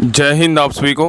जय हिंद आप सभी को।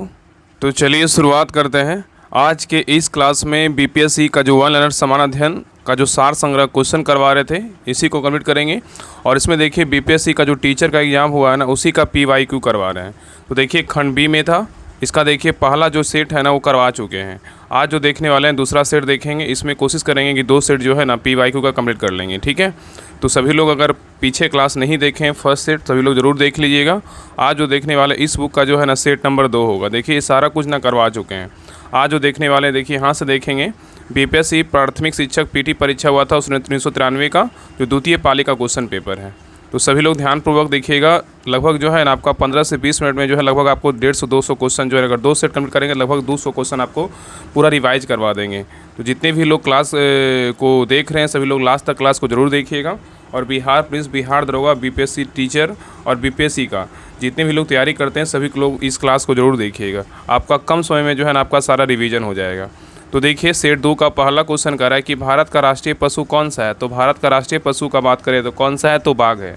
तो चलिए शुरुआत करते हैं। आज के इस क्लास में बीपीएससी का जो वन लर्नर समान अध्ययन का जो सार संग्रह क्वेश्चन करवा रहे थे इसी को कंप्लीट करेंगे। और इसमें देखिए बीपीएससी का जो टीचर का एग्ज़ाम हुआ है ना उसी का पीवाईक्यू करवा रहे हैं। तो देखिए खंड बी में था, इसका देखिए पहला जो सेट है ना वो करवा चुके हैं। आज जो देखने वाले हैं दूसरा सेट देखेंगे। इसमें कोशिश करेंगे कि 2 सेट जो है ना पीवाईक्यू का कंप्लीट कर लेंगे, ठीक है। तो सभी लोग अगर पीछे क्लास नहीं देखें फर्स्ट सेट, सभी लोग ज़रूर देख लीजिएगा। आज जो देखने वाले इस बुक का जो है ना सेट नंबर 2 होगा। देखिए ये सारा कुछ ना करवा चुके हैं। आज जो देखने वाले देखिए यहाँ से देखेंगे बीपीएससी प्राथमिक शिक्षक पीटी परीक्षा हुआ था उसने 1993 का जो द्वितीय पाली का क्वेश्चन पेपर है। तो सभी लोग ध्यानपूर्वक देखिएगा। लगभग जो है ना आपका 15 से 20 मिनट में जो है लगभग आपको 150-200 क्वेश्चन जो है अगर 2 सेट कंप्लीट करेंगे लगभग 200 क्वेश्चन आपको पूरा रिवाइज करवा देंगे। तो जितने भी लोग क्लास को देख रहे हैं सभी लोग लास्ट तक क्लास को ज़रूर देखिएगा। और बिहार पुलिस, बिहार दरोगा, बीपीएससी टीचर और बीपीएससी का जितने भी लोग तैयारी करते हैं सभी लोग इस क्लास को ज़रूर देखिएगा। आपका कम समय में जो है ना आपका सारा रिवीजन हो जाएगा। तो देखिए सेट 2 का पहला क्वेश्चन कर रहा है कि भारत का राष्ट्रीय पशु कौन सा है। तो भारत का राष्ट्रीय पशु का बात करें तो कौन सा है, तो बाघ है।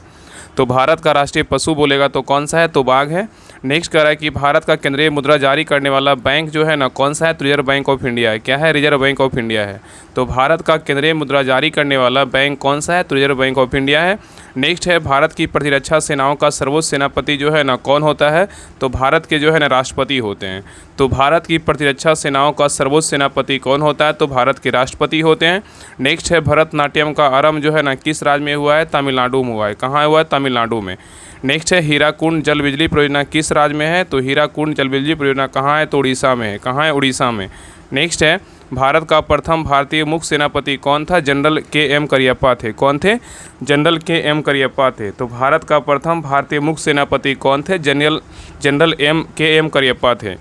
तो भारत का राष्ट्रीय पशु बोलेगा तो कौन सा है, तो बाघ है। नेक्स्ट कह रहा है कि भारत का केंद्रीय मुद्रा जारी करने वाला बैंक जो है ना कौन सा है, तो रिजर्व बैंक ऑफ इंडिया है। क्या है, रिजर्व बैंक ऑफ इंडिया है। तो भारत का केंद्रीय मुद्रा जारी करने वाला बैंक कौन सा है, तो रिजर्व बैंक ऑफ इंडिया है। नेक्स्ट है भारत की प्रतिरक्षा सेनाओं का सर्वोच्च सेनापति जो है ना कौन होता है, तो भारत के जो है ना राष्ट्रपति होते हैं। तो भारत की प्रतिरक्षा सेनाओं का सर्वोच्च सेनापति कौन होता है, तो भारत के राष्ट्रपति होते हैं। नेक्स्ट है भरतनाट्यम का आरंभ जो है ना किस राज्य में हुआ है, तमिलनाडु में हुआ है। कहाँ हुआ है, तमिलनाडु में। नेक्स्ट है हीराकुंड जल बिजली परियोजना किस राज्य में है, तो हीराकुंड जल बिजली परियोजना कहाँ है, तो उड़ीसा में है। कहाँ है, उड़ीसा में। नेक्स्ट है भारत का प्रथम भारतीय मुख्य सेनापति कौन था, जनरल के.एम. करियप्पा थे। कौन थे, जनरल के.एम. करियप्पा थे। तो भारत का प्रथम भारतीय मुख्य सेनापति कौन थे, जनरल के.एम. करियप्पा थे।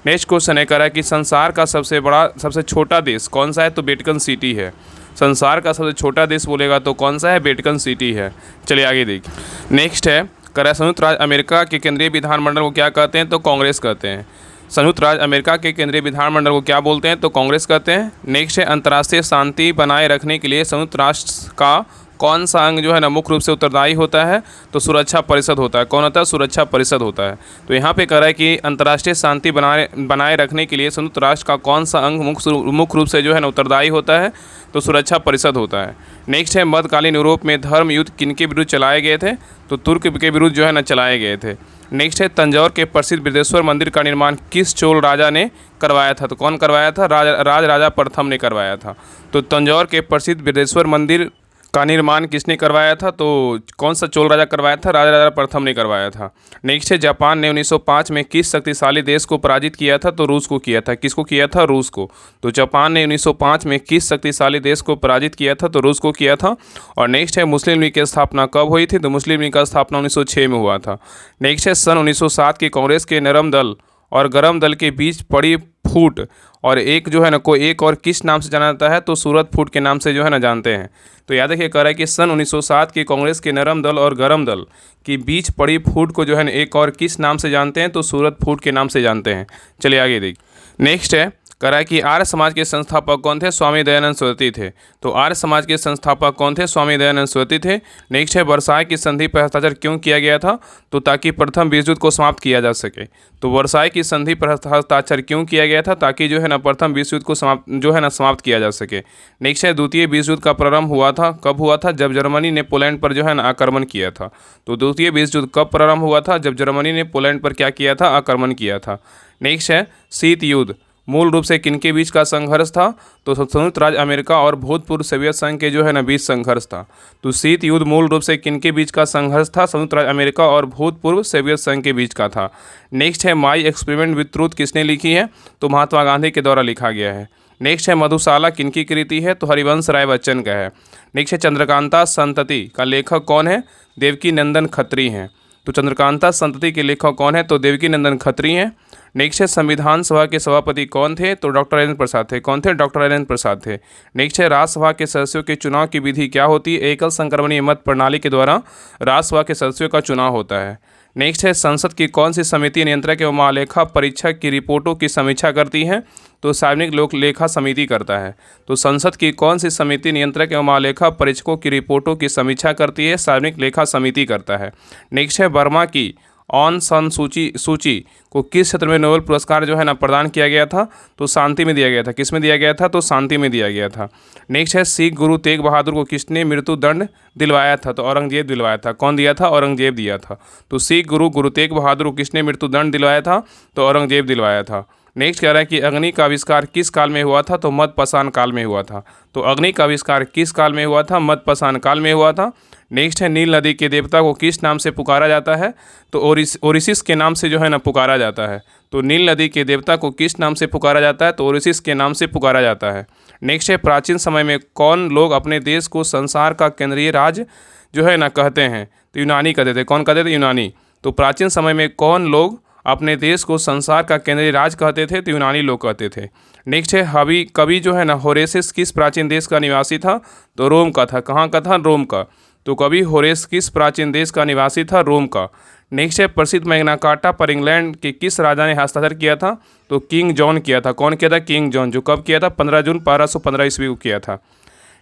नेक्स्ट क्वेश्चन है कह रहा है कि संसार का सबसे छोटा देश कौन सा है, तो वेटिकन सिटी है। संसार का सबसे छोटा देश बोलेगा तो कौन सा है, वेटिकन सिटी है। चलिए आगे देखिए। नेक्स्ट है कह रहा है संयुक्त राज्य अमेरिका के केंद्रीय विधानमंडल को क्या कहते हैं, तो कांग्रेस कहते हैं। संयुक्त राज्य अमेरिका के केंद्रीय विधानमंडल को क्या बोलते हैं, तो कांग्रेस कहते हैं। नेक्स्ट है अंतर्राष्ट्रीय शांति बनाए रखने के लिए संयुक्त राष्ट्र का कौन सा अंग जो है ना मुख्य रूप से उत्तरदायी होता है, तो सुरक्षा परिषद होता है। कौन होता है, सुरक्षा परिषद होता है। तो यहाँ पे कह रहा है कि अंतर्राष्ट्रीय शांति बनाए रखने के लिए संयुक्त राष्ट्र का कौन सा अंग मुख्य रूप से जो है ना उत्तरदायी होता है, तो सुरक्षा परिषद होता है। नेक्स्ट है मध्यकालीन यूरोप में धर्म युद्ध किनके विरुद्ध चलाए गए थे, तो तुर्क के विरुद्ध जो है ना चलाए गए थे। नेक्स्ट है तंजौर के प्रसिद्ध बृहदेश्वर मंदिर का निर्माण किस चोल राजा ने करवाया था, तो कौन करवाया था, राजा प्रथम ने करवाया था। तो तंजौर के प्रसिद्ध बृहदेश्वर मंदिर का निर्माण किसने करवाया था, तो कौन सा चोल राजा करवाया था, राजा प्रथम ने करवाया था। नेक्स्ट है जापान ने 1905 में किस शक्तिशाली देश को पराजित किया था, तो रूस को किया था। किसको किया था, रूस को। तो जापान ने 1905 में किस शक्तिशाली देश को पराजित किया था, तो रूस को किया था। और नेक्स्ट है मुस्लिम लीग की स्थापना कब हुई थी, तो मुस्लिम लीग का स्थापना 1906 में हुआ था। नेक्स्ट है सन 1907 की कांग्रेस के नरम दल और गरम दल के बीच पड़ी फूट और एक जो है ना कोई एक और किस नाम से जाना जाता है, तो सूरत फूट के नाम से जो है ना जानते हैं। तो याद रखिए कह रहा है कि सन 1907 की कांग्रेस के नरम दल और गरम दल के बीच पड़ी फूट को जो है ना एक और किस नाम से जानते हैं, तो सूरत फूट के नाम से जानते हैं। चलिए आगे देखिए। नेक्स्ट है कह रहा है कि आर्य समाज के संस्थापक कौन थे, स्वामी दयानंद सरस्वती थे। तो आर्य समाज के संस्थापक कौन थे, स्वामी दयानंद सरस्वती थे। नेक्स्ट है वर्साय की संधि पर हस्ताक्षर क्यों किया गया था, तो ताकि प्रथम विश्व युद्ध को समाप्त किया जा सके। तो वर्साय की संधि पर हस्ताक्षर क्यों किया गया था, ताकि जो है ना प्रथम विश्व युद्ध को समाप्त किया जा सके। नेक्स्ट है द्वितीय विश्व युद्ध का प्रारंभ हुआ था, कब हुआ था, जब जर्मनी ने पोलैंड पर जो है ना आक्रमण किया था। तो द्वितीय विश्व युद्ध कब प्रारंभ हुआ था, जब जर्मनी ने पोलैंड पर क्या किया था, आक्रमण किया था। नेक्स्ट है शीत युद्ध मूल रूप से किनके बीच का संघर्ष था, तो संयुक्त राज्य अमेरिका और भूतपूर्व सोवियत संघ के जो है ना बीच संघर्ष था। तो शीत युद्ध मूल रूप से किनके बीच का संघर्ष था, संयुक्त राज्य अमेरिका और भूतपूर्व सोवियत संघ के बीच का था। नेक्स्ट है माई एक्सपेरिमेंट विथ ट्रूथ किसने लिखी है, तो महात्मा गांधी के द्वारा लिखा गया है। नेक्स्ट है मधुशाला किनकी कृति है, तो हरिवंश राय बच्चन का है। नेक्स्ट है चंद्रकांता संतति का लेखक कौन है, देवकी नंदन खत्री हैं। तो चंद्रकांता संतति के लेखक कौन है, तो देवकी नंदन खत्री हैं। नेक्स्ट है संविधान सभा के सभापति कौन थे, तो डॉक्टर राजेंद्र प्रसाद थे। कौन थे, डॉक्टर राजेंद्र प्रसाद थे। नेक्स्ट है राज्यसभा के सदस्यों के चुनाव की विधि क्या होती है, एकल संक्रमणीय मत प्रणाली के द्वारा राज्यसभा के सदस्यों का चुनाव होता है। नेक्स्ट है संसद की कौन सी समिति नियंत्रक एवं महालेखा परीक्षक की रिपोर्टों की समीक्षा करती है, तो सार्वजनिक लोक लेखा समिति करता है। तो संसद की कौन सी समिति नियंत्रक एवं महालेखा परीक्षकों की रिपोर्टों की समीक्षा करती है, सार्वजनिक लेखा समिति करता है। नेक्स्ट है वर्मा की ऑन सन सूची को किस क्षेत्र में नोबेल पुरस्कार जो है ना प्रदान किया गया था? तो शांति में दिया गया था। किस में दिया गया था? तो शांति में दिया गया था। नेक्स्ट है सिख गुरु तेग बहादुर को किसने मृत्यु दंड दिलवाया था? तो औरंगजेब दिलवाया था। कौन दिया था? औरंगजेब दिया था। तो सिख गुरु तेग बहादुर को किसने मृत्यु दंड दिलवाया था? तो औरंगजेब दिलवाया था। नेक्स्ट कह रहा है कि अग्नि का आविष्कार किस काल में हुआ था? तो मध्यपाषाण काल में हुआ था। तो अग्नि का आविष्कार किस काल में हुआ था? मध्यपाषाण काल में हुआ था। नेक्स्ट है नील नदी के देवता को किस नाम से पुकारा जाता है? तो ओरिसिस के नाम से जो है ना पुकारा जाता है। तो नील नदी के देवता को किस नाम से पुकारा जाता है? तो ओरिसिस के नाम से पुकारा जाता है। नेक्स्ट है प्राचीन समय में कौन लोग अपने देश को संसार का केंद्रीय राज्य जो है ना कहते हैं? तो यूनानी कहते थे। कौन कहते थे? यूनानी। तो प्राचीन समय में कौन लोग अपने देश को संसार का केंद्रीय राज्य कहते थे? तो यूनानी लोग कहते थे। नेक्स्ट है कवि जो है ना होरेसिस किस प्राचीन देश का निवासी था? तो रोम का था। कहाँ का था? रोम का। तो कवि होरेस किस प्राचीन देश का निवासी था? रोम का। नेक्स्ट है प्रसिद्ध मैग्ना कार्टा पर इंग्लैंड के किस राजा ने हस्ताक्षर किया था? तो किंग जॉन किया था। कौन किया था? King John. जो कब किया था? 15 जून 1515 ईस्वी को किया था।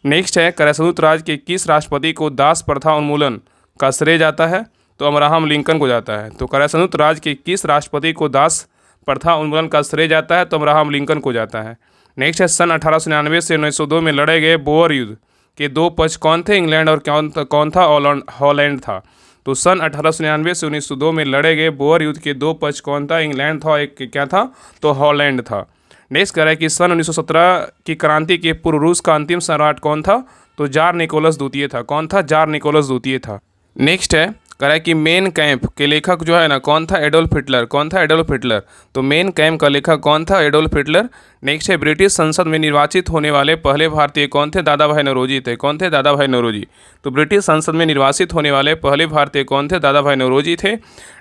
नेक्स्ट है करासुत राज के किस राष्ट्रपति को दास प्रथा उन्मूलन का श्रेय जाता है? तो अब्राहम लिंकन को जाता है। तो करासुत राज के किस राष्ट्रपति को दास प्रथा उन्मूलन का श्रेय जाता है? तो अब्राहम लिंकन को जाता है। नेक्स्ट है सन 1899 से 1902 में लड़े गए बोअर युद्ध के दो पक्ष कौन थे? इंग्लैंड और कौन था? हॉलैंड था। तो सन 1899 से 1902 में लड़े गए बोअर युद्ध के दो पक्ष कौन था? इंग्लैंड था। एक क्या था? तो हॉलैंड था। नेक्स्ट कह रहा है कि सन 1917 की क्रांति के पूर्व रूस का अंतिम सम्राट कौन था? तो जार निकोलस द्वितीय था। कौन था? जार निकोलस द्वितीय था। नेक्स्ट है कह रहा है कि मेन कैंप के लेखक जो है ना कौन था? Adolf Hitler. कौन था? Adolf Hitler. तो मेन कैंप का लेखक कौन था? Adolf Hitler. नेक्स्ट है ब्रिटिश संसद में निर्वाचित होने वाले पहले भारतीय कौन थे? दादा भाई नौरोजी थे। कौन थे? दादा भाई नौरोजी। तो ब्रिटिश संसद में निर्वाचित होने वाले पहले भारतीय कौन थे? दादा भाई नौरोजी थे।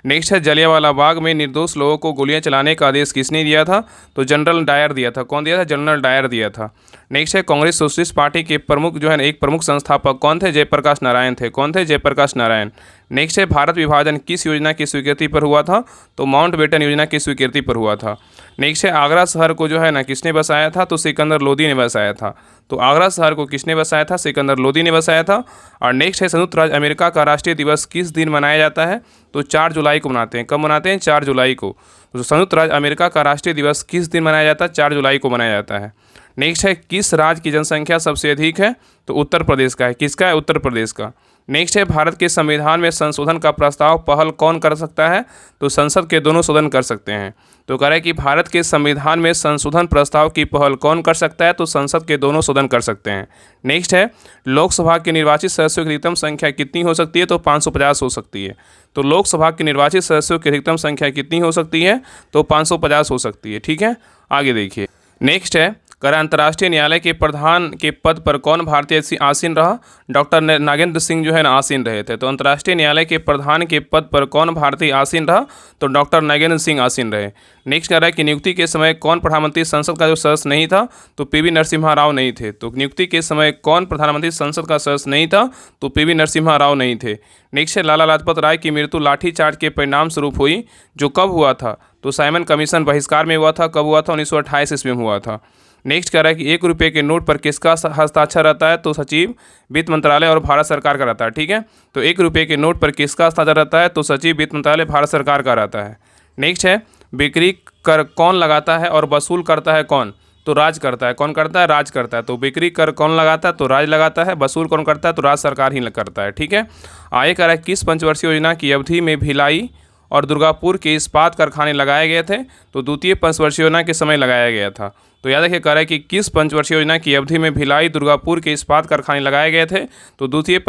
नेक्स्ट है जलियांवाला बाग में निर्दोष लोगों को गोलियां चलाने का आदेश किसने दिया था? तो जनरल डायर दिया था। कौन दिया था? जनरल डायर दिया था। नेक्स्ट है कांग्रेस सोशलिस्ट पार्टी के प्रमुख जो है एक प्रमुख संस्थापक कौन थे? जयप्रकाश नारायण थे। कौन थे? जयप्रकाश नारायण। नेक्स्ट है भारत विभाजन किस योजना की स्वीकृति पर हुआ था? तो माउंटबेटन योजना की स्वीकृति पर हुआ था। नेक्स्ट है आगरा शहर को जो है ना किसने बसाया था? तो सिकंदर लोदी ने बसाया था। तो आगरा शहर को किसने बसाया था? सिकंदर लोदी ने बसाया था। और नेक्स्ट है संयुक्त राज्य अमेरिका का राष्ट्रीय दिवस किस दिन मनाया जाता है? तो 4 जुलाई को मनाते हैं। कब मनाते हैं? 4 जुलाई को। तो संयुक्त राज्य अमेरिका का राष्ट्रीय दिवस किस दिन मनाया जाता है? 4 जुलाई को मनाया जाता है। नेक्स्ट है किस राज्य की जनसंख्या सबसे अधिक है? तो उत्तर प्रदेश का है। किसका है? उत्तर प्रदेश का। नेक्स्ट है भारत के संविधान में संशोधन का प्रस्ताव पहल कौन कर सकता है? तो संसद के दोनों सदन कर सकते हैं। तो कह रहा है कि भारत के संविधान में संशोधन प्रस्ताव की पहल कौन कर सकता है? तो संसद के दोनों सदन कर सकते हैं। नेक्स्ट है लोकसभा के निर्वाचित सदस्यों की अधिकतम संख्या कितनी हो सकती है? तो 550 हो सकती है। तो लोकसभा के निर्वाचित सदस्यों की अधिकतम संख्या कितनी हो सकती है? तो 550 हो सकती है। ठीक है, आगे देखिए। नेक्स्ट है अंतर्राष्ट्रीय न्यायालय के प्रधान के पद पर कौन भारतीय आसीन रहा? डॉक्टर नागेंद्र सिंह जो है ना आसीन रहे थे। तो अंतर्राष्ट्रीय न्यायालय के प्रधान के पद पर कौन भारतीय आसीन रहा? तो डॉक्टर नागेंद्र सिंह आसीन रहे। नेक्स्ट कह रहा है कि नियुक्ति के समय कौन प्रधानमंत्री संसद का जो सदस्य नहीं था? तो पीवी नरसिम्हा राव नहीं थे। तो नियुक्ति के समय कौन प्रधानमंत्री संसद का सदस्य नहीं था? तो पीवी नरसिम्हा राव नहीं थे। नेक्स्ट है लाला लाजपत राय की मृत्यु लाठीचार्ज के परिणाम स्वरूप हुई, जो कब हुआ था? तो साइमन कमीशन बहिष्कार में हुआ था। कब हुआ था? 1928 ईस्वी में हुआ था। नेक्स्ट कह रहा है कि 1 रुपये के नोट पर किसका हस्ताक्षर रहता है? तो सचिव वित्त मंत्रालय और भारत सरकार का रहता है। ठीक है, तो 1 रुपये के नोट पर किसका हस्ताक्षर रहता है? तो सचिव वित्त मंत्रालय भारत सरकार का रहता है। नेक्स्ट है बिक्री कर कौन लगाता है और वसूल करता है कौन? तो राज करता है। कौन करता है? राज करता है। तो बिक्री कर कौन लगाता है? तो राज लगाता है। वसूल कौन करता है? तो राज्य सरकार ही करता है। ठीक है, आगे कह रहा है किस पंचवर्षीय योजना की अवधि में भिलाई और दुर्गापुर के इस्पात कारखाने लगाए गए थे? तो द्वितीय पंचवर्षीय योजना के समय लगाया गया था। तो याद रखिए, कह रहा है कि किस पंचवर्षीय योजना की अवधि में भिलाई दुर्गापुर के इस्पात कारखाने लगाए गए थे? तो द्वितीय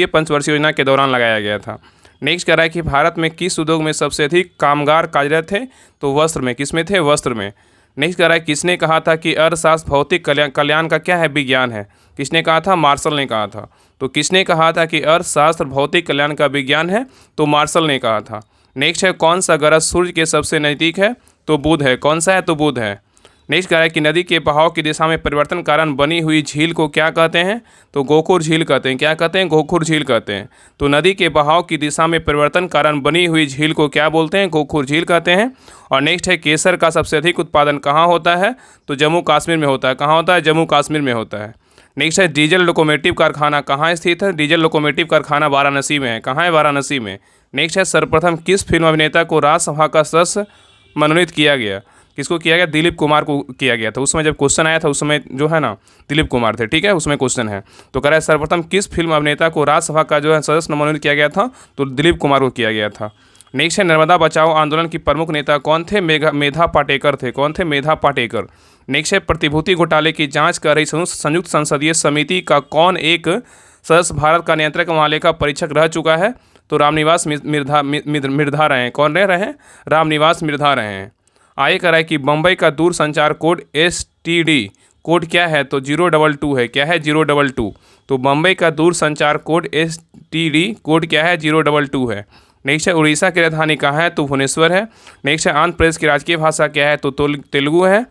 पंचवर्षीय योजना के दौरान लगाया गया था। नेक्स्ट कह रहा है कि भारत में किस उद्योग में सबसे अधिक कामगार कार्यरत थे? तो वस्त्र में। किस में थे? वस्त्र में। नेक्स्ट कह रहा है किसने कहा था कि अर्थशास्त्र भौतिक कल्याण का क्या है? विज्ञान है। किसने कहा था? मार्शल ने कहा था। तो किसने कहा था कि अर्थशास्त्र भौतिक कल्याण का विज्ञान है? तो मार्शल ने कहा था। नेक्स्ट है कौन सा ग्रह सूर्य के सबसे नज़दीक है? तो बुध है। कौन सा है? तो बुध है। नेक्स्ट कह रहा है कि नदी के बहाव की दिशा में परिवर्तन कारण बनी हुई झील को क्या कहते हैं? तो गोखुर झील कहते हैं। क्या कहते हैं? गोखुर झील कहते हैं। तो नदी के बहाव की दिशा में परिवर्तन कारण बनी हुई झील को क्या बोलते हैं? गोखुर झील कहते हैं। और नेक्स्ट है केसर का सबसे अधिक उत्पादन कहाँ होता है? तो जम्मू कश्मीर में होता है। कहाँ होता है? जम्मू कश्मीर में होता है। नेक्स्ट है डीजल लोकोमोटिव कारखाना कहाँ स्थित है? डीजल लोकोमोटिव कारखाना वाराणसी में है। कहाँ है? वाराणसी में। नेक्स्ट है सर्वप्रथम किस फिल्म अभिनेता को राज्यसभा का सदस्य मनोनीत किया गया? किसको किया गया? दिलीप कुमार को किया गया था। उस समय जब क्वेश्चन आया था उस समय जो है ना दिलीप कुमार थे, ठीक है, उसमें क्वेश्चन है। तो कह रहा है सर्वप्रथम किस फिल्म अभिनेता को राज्यसभा का जो है सदस्य मनोनीत किया गया था? तो दिलीप कुमार को किया गया था। नेक्स्ट है नर्मदा बचाओ आंदोलन की प्रमुख नेता कौन थे? मेधा पाटेकर थे। कौन थे? मेधा पाटेकर। नेक्स्ट है प्रतिभूति घोटाले की जांच कर रही संयुक्त संसदीय समिति का कौन एक सदस्य भारत का नियंत्रक महालेखा परीक्षक रह चुका है? तो रामनिवास मिर्धा रहे हैं। कौन रहे हैं? रामनिवास मिर्धा रहे हैं। आगे कह रहा है कि बम्बई का दूर संचार कोड STD कोड क्या है? तो 022 है। क्या है? 022। तो बम्बई का दूर संचार कोड STD कोड क्या है? 022 है। नेक्स्ट है उड़ीसा की राजधानी कहाँ है? तो भुवनेश्वर है। नेक्स्ट है आंध्र प्रदेश की राजकीय भाषा क्या है? तो तेलुगु है।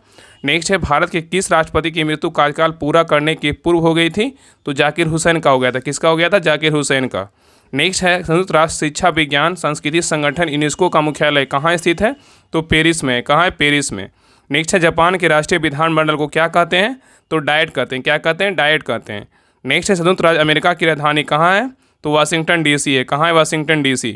नेक्स्ट है भारत के किस राष्ट्रपति की मृत्यु कार्यकाल पूरा करने के पूर्व हो गई थी? तो जाकिर हुसैन का हो गया था। किसका हो गया था? जाकिर हुसैन का। नेक्स्ट है संयुक्त राष्ट्र शिक्षा विज्ञान संस्कृति संगठन यूनेस्को का मुख्यालय कहाँ स्थित है? तो पेरिस में। कहाँ है? पेरिस में। नेक्स्ट है जापान के राष्ट्रीय विधानमंडल को क्या कहते हैं? तो डाइट कहते हैं। क्या कहते हैं? डाइट कहते हैं। नेक्स्ट है संयुक्त राज्य अमेरिका की राजधानी कहाँ है? तो वाशिंगटन DC है। कहाँ है? Washington DC।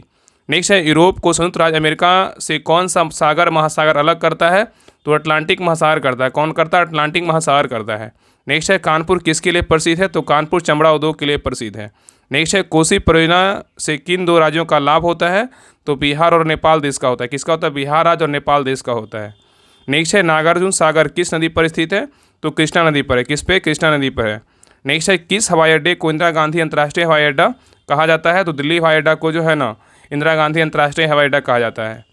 नेक्स्ट है यूरोप को संयुक्त राज्य अमेरिका से कौन सा सागर महासागर अलग करता है? तो अटलांटिक महासागर करता है। कौन करता है? अटलांटिक महासागर करता है। नेक्स्ट है कानपुर किसके लिए प्रसिद्ध है? तो कानपुर चमड़ा उद्योग के लिए प्रसिद्ध है। नेक्स्ट है कोसी परियोजना से किन दो राज्यों का लाभ होता है? तो बिहार और नेपाल देश का होता है। किसका होता है? बिहार राज्य और नेपाल देश का होता है। नेक्स्ट है नागार्जुन सागर किस नदी पर स्थित है? तो कृष्णा नदी पर है। किस पे? कृष्णा नदी पर है। नेक्स्ट है किस हवाई अड्डे को इंदिरा गांधी अंतर्राष्ट्रीय हवाई अड्डा कहा जाता है? तो दिल्ली हवाई अड्डा को जो है ना इंदिरा गांधी अंतर्राष्ट्रीय हवाई अड्डा कहा जाता है।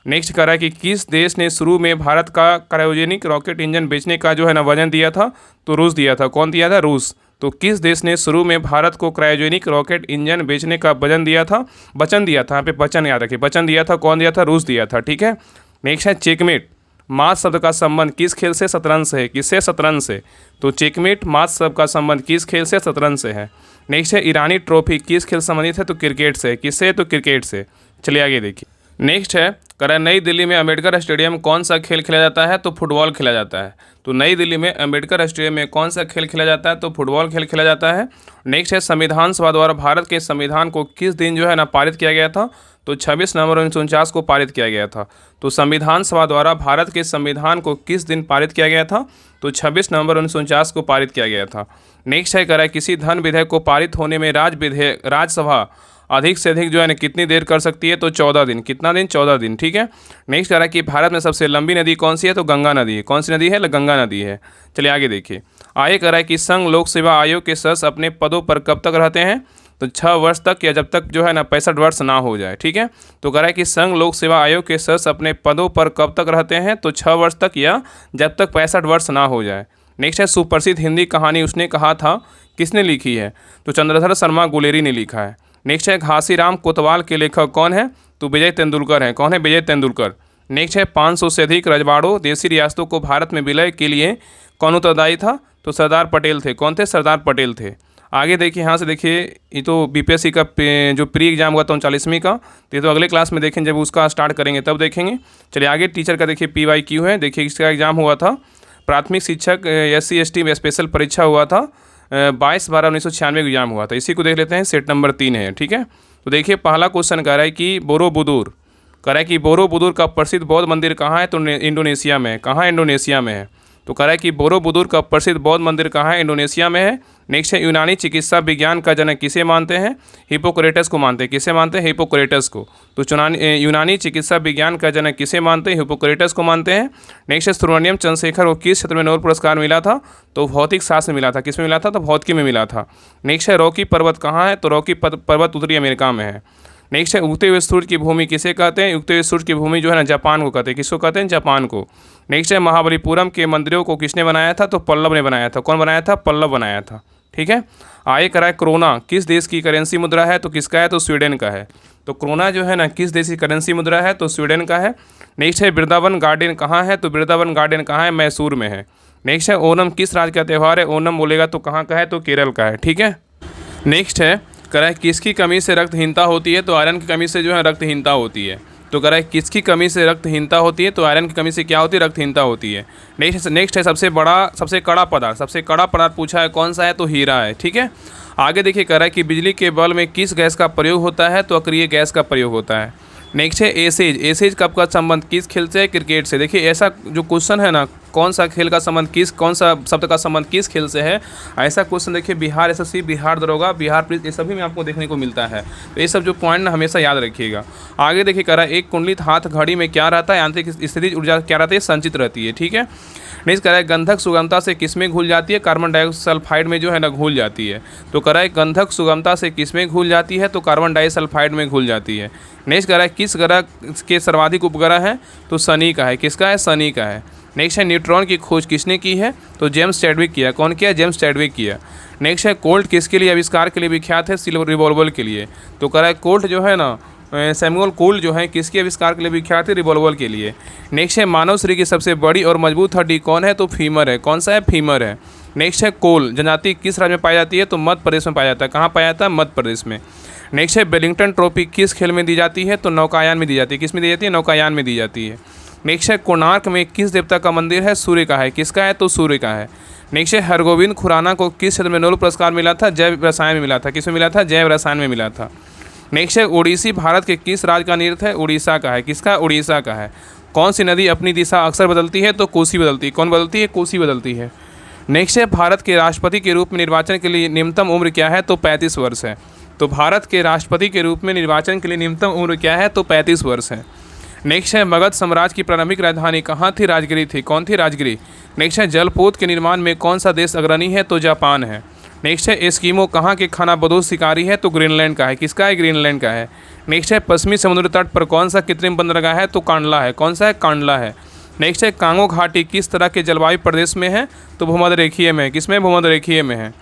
नेक्स्ट कह रहा है कि किस देश ने शुरू में भारत का क्रायोजेनिक रॉकेट इंजन बेचने का जो है ना वजन दिया था? तो रूस दिया था। कौन दिया था? रूस। तो किस देश ने शुरू में भारत को क्रायोजेनिक रॉकेट इंजन बेचने का वचन दिया था? यहाँ पे वचन याद रखिए। वचन दिया था। कौन दिया था? रूस दिया था। ठीक है। नेक्स्ट है चेकमेट मास शब्द का संबंध किस खेल से? शतरंज से। किससे? शतरंज से। तो चेकमेट मास शब्द का संबंध किस खेल से? शतरंज से है। नेक्स्ट है ईरानी ट्रॉफी किस खेल से संबंधित है? तो क्रिकेट से। किससे? तो क्रिकेट से। चलिए आगे देखिए। नेक्स्ट है कह नई दिल्ली में अम्बेडकर स्टेडियम कौन सा खेल खेला जाता है? तो फुटबॉल खेला जाता है। तो नई दिल्ली में अम्बेडकर स्टेडियम में कौन सा खेल खेला जाता है? तो फुटबॉल खेल खेला जाता है। नेक्स्ट है संविधान सभा द्वारा भारत के संविधान को किस दिन जो है ना पारित किया गया था? तो 26 नवंबर 1949 को पारित किया गया था। तो संविधान सभा द्वारा भारत के संविधान को किस दिन पारित किया गया था? तो 26 नवंबर 1949 को पारित किया गया था। नेक्स्ट है कह रहा है किसी धन विधेयक को पारित होने में राज्यसभा अधिक से अधिक जो है ना कितनी देर कर सकती है? तो 14 दिन। कितना दिन? 14 दिन। ठीक है। नेक्स्ट कह रहा है कि भारत में सबसे लंबी नदी कौन सी है? तो गंगा नदी है। कौन सी नदी है? गंगा नदी है। चलिए आगे देखिए। आगे कह रहा है कि संघ लोक सेवा आयोग के सदस्य अपने पदों पर कब तक रहते हैं? तो 6 वर्ष तक या जब तक जो है ना 65 वर्ष ना हो जाए। ठीक है। तो कह रहा है कि संघ लोक सेवा आयोग के सदस्य अपने पदों पर कब तक रहते हैं? तो 6 वर्ष तक या जब तक 65 वर्ष ना हो जाए। नेक्स्ट है सुप्रसिद्ध हिंदी कहानी उसने कहा था किसने लिखी है? तो चंद्रधर शर्मा गुलेरी ने लिखा है। नेक्स्ट है घासीराम कोतवाल के लेखक कौन है? तो विजय तेंदुलकर हैं। कौन है? विजय तेंदुलकर। नेक्स्ट है 500 से अधिक रजवाड़ों देशी रियासतों को भारत में विलय के लिए कौन उत्तरदायी था? तो सरदार पटेल थे। कौन थे? सरदार पटेल थे। आगे देखिए, यहाँ से देखिए, ये तो BPSC का जो प्री एग्जाम हुआ था 39वीं का, तो ये तो अगले क्लास में देखेंगे, जब उसका स्टार्ट करेंगे तब देखेंगे। चलिए आगे टीचर का देखिए PYQ है। देखिए इसका एग्जाम हुआ था प्राथमिक शिक्षक SC ST में स्पेशल परीक्षा हुआ था 22/12/1996 को एग्जाम हुआ था। इसी को देख लेते हैं। सेट नंबर 3 है। ठीक है। तो देखिए पहला क्वेश्चन कह रहा है कि बोरोबुदुर कह रहा है कि बोरोबुदुर का प्रसिद्ध बौद्ध मंदिर कहाँ है? तो इंडोनेशिया में है। कहाँ है? इंडोनेशिया में है। तो कह रहा है कि बोरोबुदुर का प्रसिद्ध बौद्ध मंदिर कहाँ है? इंडोनेशिया में है। नेक्स्ट है यूनानी चिकित्सा विज्ञान का जनक किसे मानते हैं? हिपोक्रेटस को मानते हैं। किसे मानते हैं? हिपोक्रेटस को। तो यूनानी चिकित्सा विज्ञान का जनक किसे मानते हैं? हिपोक्रेटस को मानते हैं। नेक्स्ट है सुब्रमण्यम चंद्रशेखर को किस क्षेत्र में नोबेल पुरस्कार मिला था? तो भौतिक शास्त्र में मिला था। किस में मिला था? तो भौतिकी में मिला था। नेक्स्ट है रॉकी पर्वत कहाँ है? तो रॉकी पर्वत उत्तरी अमेरिका में है। नेक्स्ट है उगते हुए सूर्य की भूमि किसे कहते हैं? उगते हुए सूर्य की भूमि जो है ना जापान को कहते हैं। किसको कहते हैं? जापान को। नेक्स्ट है महाबलीपुरम के मंदिरों को किसने बनाया था? तो पल्लव ने बनाया था। कौन बनाया था? पल्लव बनाया था। ठीक है। आगे करा है क्रोना किस देश की करेंसी मुद्रा है? तो किसका है? तो स्वीडन का है। तो क्रोना जो है ना किस देश की करेंसी मुद्रा है? तो स्वीडन का है। नेक्स्ट है वृंदावन गार्डन कहाँ है? तो वृंदावन गार्डन कहाँ है? मैसूर में है। नेक्स्ट है ओणम किस राज्य का त्यौहार है? ओणम बोलेगा तो कहाँ का है? तो केरल का है। ठीक है। नेक्स्ट है कह रहा है किसकी कमी से रक्तहीनता होती है? तो आयरन की कमी से जो है रक्तहीनता होती है। तो कह रहा है किसकी कमी से रक्तहीनता होती है? तो आयरन की कमी से क्या होती है? रक्तहीनता होती है। नेक्स्ट है सबसे कड़ा पदार्थ पूछा है कौन सा है? तो हीरा है। ठीक है। आगे देखिए कह रहा है कि बिजली के बल्ब में किस गैस का प्रयोग होता है, तो अक्रिय गैस का प्रयोग होता है। नेक्स्ट है एसेज। एसेज कब का संबंध किस खेल से है, क्रिकेट से। देखिए ऐसा जो क्वेश्चन है ना, कौन सा खेल का संबंध किस, कौन सा शब्द का संबंध किस खेल से है, ऐसा क्वेश्चन देखिए बिहार एसएससी, बिहार दरोगा, बिहार पुलिस, ये सभी में आपको देखने को मिलता है। तो ये सब जो पॉइंट ना हमेशा याद रखिएगा। आगे देखिए कह रहा है एक कुंडलित हाथ घड़ी में क्या रहता है, आंतरिक स्थिति ऊर्जा क्या रहती है, संचित रहती है। ठीक है। नेक्स्ट कह रहा है गंधक सुगमता से किसमें घुल जाती है, कार्बन डाइसल्फाइड में जो है ना घुल जाती है। तो कह रहा है गंधक सुगमता से किसमें घुल जाती है, तो कार्बन डाइसल्फाइड में घुल जाती है। नेक्स्ट कह रहा है किस ग्रह के सर्वाधिक उपग्रह हैं, तो शनि का है। किसका है, शनि का है। नेक्स्ट है न्यूट्रॉन की खोज किसने की है, तो जेम्स चैडविक किया। कौन किया, जेम्स चैडविक किया। नेक्स्ट है कोल्ट किसके लिए आविष्कार के लिए विख्यात है, सिल्वर रिवॉल्वर के लिए। तो कह रहा है कोल्ट जो है ना, सैमुअल कोल्ट जो है किसके आविष्कार के लिए विख्यात है, रिवॉल्वर के लिए। नेक्स्ट है मानव शरीर की सबसे बड़ी और मजबूत हड्डी कौन है, तो फीमर है। कौन सा है, फीमर है। नेक्स्ट है कोल जनजाति किस राज्य में पाई जाती है, तो मध्य प्रदेश में पाया जाता है। कहाँ पाया जाता है, मध्य प्रदेश में। नेक्स्ट है वेलिंगटन ट्रॉफी किस खेल में दी जाती है, तो नौकायान में दी जाती है। किस में दी जाती है, नौकायान में दी जाती है। नेक्स्ट है कोणार्क में किस देवता का मंदिर है, सूर्य का है। किसका है, तो सूर्य का है। नेक्स्ट है हरगोविंद खुराना को किस क्षेत्र में नोबेल पुरस्कार मिला था, जैव रसायन में मिला था। किस में मिला था, जैव रसायन में मिला था। नेक्स्ट है ओडिसी भारत के किस राज्य का नृत्य है, उड़ीसा का है। किसका, उड़ीसा का है। कौन सी नदी अपनी दिशा अक्सर बदलती है, तो कोसी बदलती है। कौन बदलती है, कोसी बदलती है। नेक्स्ट है भारत के राष्ट्रपति के रूप में निर्वाचन के लिए न्यूनतम उम्र क्या है, तो 35 वर्ष है। तो भारत के राष्ट्रपति के रूप में निर्वाचन के लिए न्यूनतम उम्र क्या है, तो 35 वर्ष है। नेक्स्ट है मगध साम्राज्य की प्रारंभिक राजधानी कहाँ थी, राजगिरी थी। कौन थी, राजगिरी। नेक्स्ट है जलपोत के निर्माण में कौन सा देश अग्रणी है, तो जापान है। नेक्स्ट है एस्किमो कहाँ के खानाबदोश शिकारी है, तो ग्रीनलैंड का है। किसका है, ग्रीनलैंड का है। नेक्स्ट है पश्चिमी समुद्र तट पर कौन सा कृत्रिम बंदरगाह है, तो कांडला है। कौन सा है, कांडला है। नेक्स्ट है कांगो घाटी किस तरह के जलवायु प्रदेश में है, तो भूमध्यरेखीय में। किसमें, भूमध्यरेखीय में है।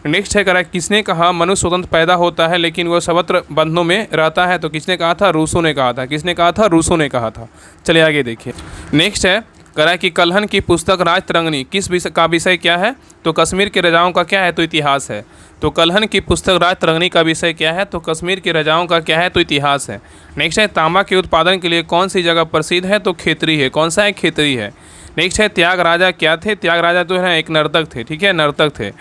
नेक्स्ट है करा किसने कहा मनुष्य स्वतंत्र पैदा होता है लेकिन वह सर्वत्र बंधनों में रहता है, तो किसने कहा था, रूसो ने कहा था। किसने कहा था, रूसो ने कहा था। चलिए आगे देखिए। नेक्स्ट है करा कि कल्हन की पुस्तक राज तरंगिणी किस विषय का विषय क्या है, तो कश्मीर के राजाओं का क्या है, तो इतिहास है। तो कल्हन की पुस्तक राज तरंगिणी का विषय क्या है, तो कश्मीर के राजाओं का क्या है, तो इतिहास है। नेक्स्ट है तांबा के उत्पादन के लिए कौन सी जगह प्रसिद्ध है, तो खेतरी है। कौन सा है, खेतरी है। नेक्स्ट है त्याग राजा क्या थे, त्याग राजा तो है एक नर्तक थे। ठीक है, नर्तक थे।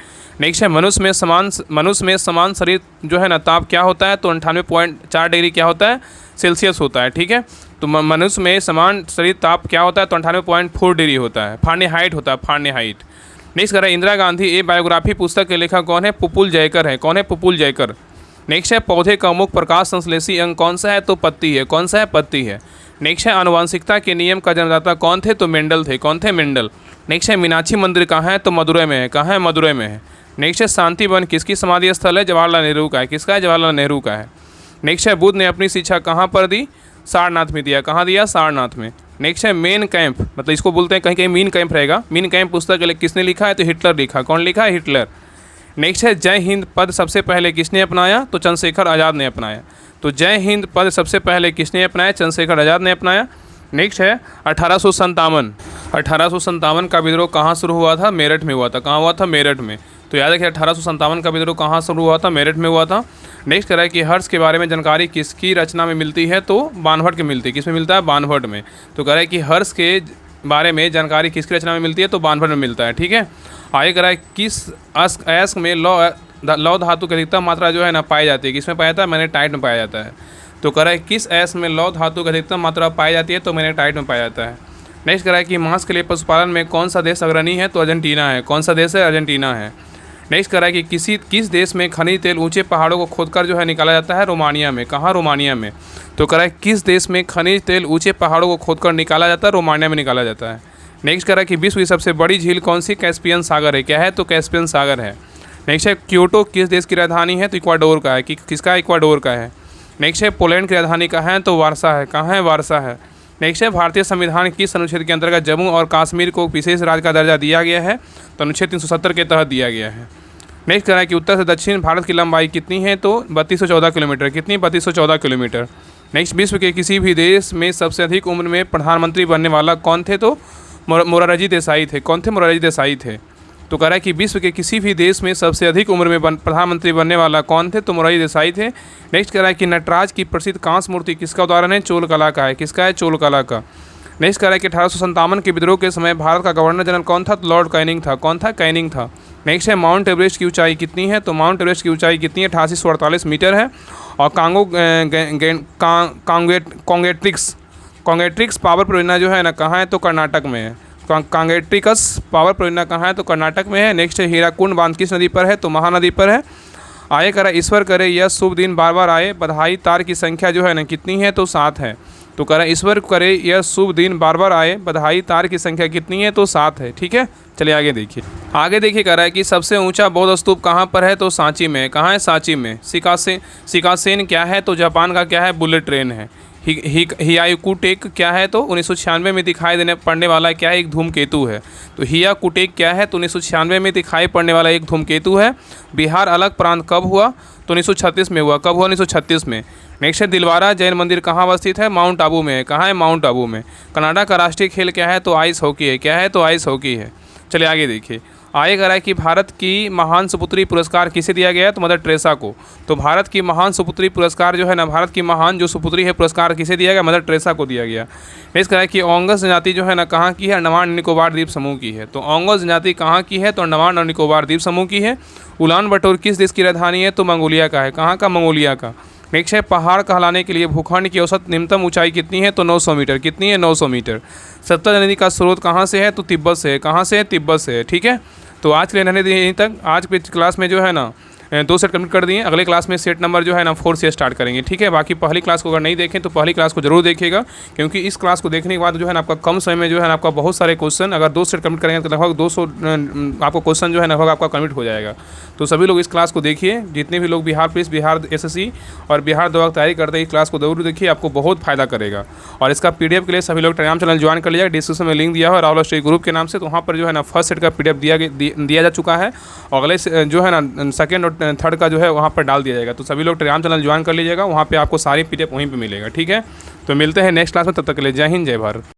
नेक्स्ट है मनुष्य में समान शरीर जो है ना ताप क्या होता है, तो 98.4 डिग्री क्या होता है, सेल्सियस होता है। ठीक है, तो मनुष्य में समान शरीर ताप क्या होता है, तो 98.4 डिग्री होता है, फारेनहाइट होता है, फारेनहाइट। नेक्स्ट करें इंदिरा गांधी ए बायोग्राफी पुस्तक के लेखक कौन है, पुपुल जयकर है। कौन है, पुपुल जयकर। नेक्स्ट है पौधे का मुख्य प्रकाश संश्लेषी अंग कौन सा है, तो पत्ती है। कौन सा है, पत्ती है। नेक्स्ट है आनुवंशिकता के नियम का जन्मदाता कौन थे, तो मेंडल थे। कौन थे, मेंडल। नेक्स्ट है मीनाक्षी मंदिर कहाँ है, तो मदुरई में है। कहाँ है, मदुरई में है। नेक्स्ट है शांति वन किसकी समाधि स्थल है, जवाहरलाल नेहरू का है। किसका है, जवाहरलाल नेहरू का है। नेक्स्ट है बुद्ध ने अपनी शिक्षा कहाँ पर दी, सारनाथ में दिया। कहाँ दिया, सारनाथ में। नेक्स्ट है मेन कैंप, मतलब इसको बोलते हैं कहीं कहीं मीन कैंप रहेगा। मीन कैंप पुस्तक किसने लिखा है, तो हिटलर लिखा। कौन लिखा है, हिटलर। नेक्स्ट है जय हिंद पद सबसे पहले किसने अपनाया, तो चंद्रशेखर आज़ाद ने अपनाया। तो जय हिंद पद सबसे पहले किसने अपनाया, चंद्रशेखर आज़ाद ने अपनाया। नेक्स्ट है 1857 का विद्रोह कहाँ शुरू हुआ था, मेरठ में हुआ था। कहाँ हुआ था, मेरठ में। तो याद रखिए 1857 का विद्रोह कहाँ शुरू हुआ था, मेरठ में हुआ था। नेक्स्ट कह रहा है कि हर्ष के बारे में जानकारी किसकी रचना में मिलती है, तो बानभट्ट के मिलती है। किस में मिलता है, बानभट्ट में। तो कह रहा है कि हर्ष के बारे में जानकारी किसकी रचना में मिलती है, तो बानभट्ट में मिलता है। ठीक है, आगे कह रहा है किस अयस्क में लौह धातु की अधिकतम मात्रा जो है ना पाई जाती है। किस में पाया जाता है, मैग्नेटाइट में पाया जाता है। तो कह रहा है किस अयस्क में लौह धातु की अधिकतम मात्रा पाई जाती है, तो मैग्नेटाइट में पाया जाता है। नेक्स्ट कह रहा है कि मांस के लिए पशुपालन में कौन सा देश अग्रणी है, तो अर्जेंटीना है। कौन सा देश है, अर्जेंटीना है। नेक्स्ट कह रहा है कि किस देश में खनिज तेल ऊंचे पहाड़ों को खोदकर जो है निकाला जाता है, रोमानिया में। कहाँ, रोमानिया में। तो कह रहा है किस देश में खनिज तेल ऊंचे पहाड़ों को खोदकर निकाला जाता है, रोमानिया में निकाला जाता है। नेक्स्ट कह रहा है कि विश्व की सबसे बड़ी झील कौन सी, कैस्पियन सागर है। क्या है, तो कैस्पियन सागर है। नेक्स्ट है क्योटो किस देश की राजधानी है, तो इक्वाडोर का है। किसका, इक्वाडोर का है। नेक्स्ट है पोलैंड की राजधानी कहाँ है, तो वारसा है। कहाँ है, वारसा है। नेक्स्ट है भारतीय संविधान किस अनुच्छेद के अंतर्गत जम्मू और कश्मीर को विशेष राज्य का दर्जा दिया गया है, तो अनुच्छेद 370 के तहत दिया गया है। नेक्स्ट कह रहा है कि उत्तर से दक्षिण भारत की लंबाई कितनी है, तो 3214 किलोमीटर। कितनी, 3214 किलोमीटर। नेक्स्ट विश्व के किसी भी देश में सबसे अधिक उम्र में प्रधानमंत्री बनने वाला कौन थे, तो मोरारजी देसाई थे। कौन थे, मोरारजी देसाई थे। तो कह रहा है कि विश्व के किसी भी देश में सबसे अधिक उम्र में प्रधानमंत्री बनने वाला कौन थे, तो मोरारजी देसाई थे। नेक्स्ट कह रहा है कि नटराज की प्रसिद्ध कांस्य मूर्ति किसका उदाहरण है, चोल कला का है। किसका है, चोल कला का। नेक्स्ट कह रहा है कि 1857 के विद्रोह के समय भारत का गवर्नर जनरल कौन था? तो लॉर्ड कैनिंग था। कौन था? कैनिंग था। नेक्स्ट है माउंट एवरेस्ट की ऊंचाई कितनी है? तो माउंट एवरेस्ट की ऊंचाई कितनी है? 8848 मीटर है। और कांगेट्रिक्स पावर परियोजना जो है ना कहाँ है? तो कर्नाटक में है। कांगेट्रिकस पावर परियोजना कहाँ है? तो कर्नाटक में है। नेक्स्ट है हीराकुंड बांध किस नदी पर है? तो महानदी पर है। आए करा ईश्वर करे यह शुभ दिन बार बार आए, बधाई तार की संख्या जो है ना कितनी है? तो 7 है। तो कह रहा है ईश्वर करे यह शुभ दिन बार बार आए, बधाई तार की संख्या कितनी है? तो 7 है। ठीक है, चलिए आगे देखिए। आगे देखिए कह रहा है कि सबसे ऊंचा बौद्ध स्तूप कहाँ पर है? तो सांची में। कहाँ है? सांची में। सिकासेन क्या है? तो जापान का क्या है? बुलेट ट्रेन है। हियाकुटेक क्या है? तो 1996 में दिखाई देने पड़ने वाला क्या है? एक धूमकेतु है। तो हियाकुटेक क्या है? तो 1996 में दिखाई पड़ने वाला एक धूमकेतु है। बिहार अलग प्रांत कब हुआ? तो 1936 में हुआ। कब हुआ? 1936 में। नेक्स्ट है दिलवारा जैन मंदिर कहाँ अवस्थित है? माउंट आबू में है। कहाँ है? माउंट आबू में। कनाडा का राष्ट्रीय खेल क्या है? तो आइस हॉकी है। क्या है? तो आइस हॉकी है। चलिए आगे देखिए। आगे कह रहा है कि भारत की महान सुपुत्री पुरस्कार किसे दिया गया है? तो मदर टेरेसा को। तो भारत की महान सुपुत्री पुरस्कार जो है ना, भारत की महान जो सुपुत्री है पुरस्कार किसे दिया गया? मदर टेरेसा को दिया गया। नेक्स्ट कह रहा है कि ओंगस जनजाति जो है ना कहाँ की है? अंडमान निकोबार द्वीप समूह की है। तो ओंगस जनजाति कहाँ की है? तो अंडमान और निकोबार द्वीप समूह की है। उलान बटोर किस देश की राजधानी है? तो मंगोलिया का है। कहाँ का? मंगोलिया का। नेक्स्ट है पहाड़ कहलाने के लिए भूखंड की औसत न्यूनतम ऊंचाई कितनी है? तो 900 मीटर। कितनी है? 900 मीटर। सतलज नदी का स्रोत कहाँ से है? तो तिब्बत से है। कहाँ से है? तिब्बत से है। ठीक है, तो आज के लिए रहने दीजिए यहीं तक। आज के क्लास में जो है ना 2 सेट कंप्लीट कर दिए। अगले क्लास में सेट नंबर जो है ना 4 से स्टार्ट करेंगे। ठीक है, बाकी पहली क्लास को अगर नहीं देखें तो पहली क्लास को जरूर देखिएगा, क्योंकि इस क्लास को देखने के बाद जो है ना आपका कम समय में जो है ना आपका बहुत सारे क्वेश्चन, अगर 2 सेट कंप्लीट करेंगे तो लगभग 200 आपको क्वेश्चन जो है लगभग आपका कंप्लीट हो जाएगा। तो सभी लोग इस क्लास को देखिए, जितने भी लोग बिहार पुलिस, बिहार SSC और बिहार दवा की तैयारी करते हैं इस क्लास को जरूर देखिए, आपको बहुत फायदा करेगा। और इसका PDF के लिए सभी लोग टेलीग्राम चैनल ज्वाइन कर लीजिएगा। डिस्क्रिप्शन में लिंक दिया है राहुल स्टडी ग्रुप के नाम से, तो वहाँ पर जो है ना फर्स्ट सेट का PDF दिया जा चुका है, और अगले जो है ना सेकेंड और थर्ड का जो है वहाँ पर डाल दिया जाएगा। तो सभी लोग टेलीग्राम चैनल ज्वाइन कर लीजिएगा, वहाँ पे आपको सारी PDF वहीं पे मिलेगा। ठीक है, तो मिलते हैं नेक्स्ट क्लास में, तब तक के लिए जय हिंद, जय भारत।